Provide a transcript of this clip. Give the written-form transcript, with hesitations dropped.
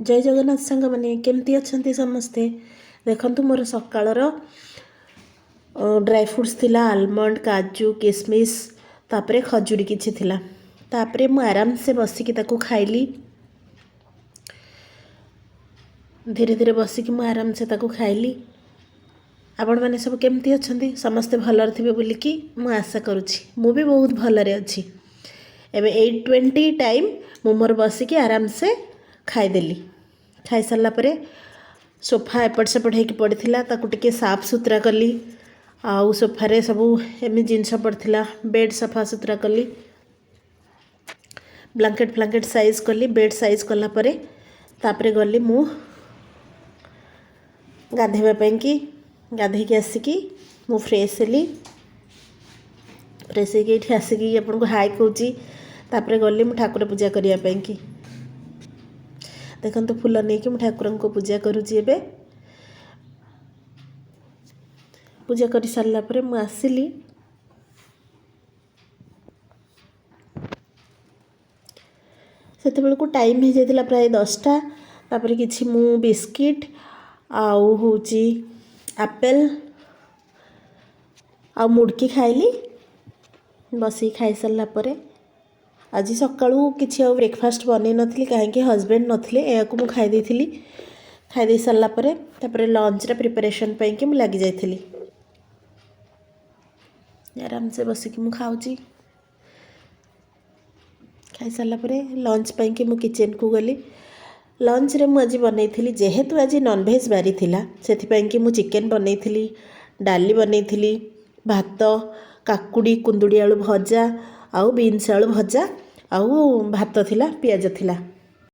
जय जगन्नाथ सांग मैंने केमती अच्छा समस्ते देखु मोर सकाळर ड्राई फ्रूट्स थिला आलमंड काजू किशमिश तापरे खजूरी किछि थिला तापरे मु आराम से बसिकी ताकू खाइली धीरे धीरे बसिकी मु आराम से ताकू खाइली। आपण मैंने सब केमती अच्छा समस्ते भलर थे बोलिकी मु आशा करुछि मु भी बहुत भलरे अच्छी। एबे 8:20 टाइम मु मोर बसिकी आराम से खाईदेली खाई सारा पर सोफा एपट सेपट होकर पड़ा ताकू टिके साफ सुथरा कली आउ सोफारे सब एमि जिनस पड़ता बेड सफा सुथरा कली ब्लैंकेट फ्लांकेट साइज कली बेड साइज कला परे तापरे गली मु गाधेबा कि गाधेकी आसिकी मु फ्रेश हेली फ्रेश होकर आसिकी आपन को हाई कहूँ तापरे गली मु ठाकुर पूजा करने कि देखो फूल नहीं कि ठाकुर को पूजा करुँची पूजा कर सारा पर मु आसिली से को टाइम हो जाता प्राय 10टा तापर किछि मु बिस्किट आउ होची एप्पल आ मुड़की खाइली बसी खाई सारा पर आज सकाळू किछि ब्रेकफास्ट बनै नथली कहीं हस्बैंड नथिले या मु खाई देइथिली खाई दे सारा पर तापर लंच रे प्रिपरेशन पई कि मु लागी जाइथिली आराम से बसिकी मु खाऊची खाई सारा पर लंच पई कि मु किचन को गली लंच रे मु आज बनैथिली जेहेतु आज नॉनवेज बारी थिला सेथि पई कि मु चिकन बनैथिली डाली बनैथिली भात काकुड़ी कुंदुड़ी आलू भजा आउ बीन्स आलू भजा आउ भात थिला पियाज थिला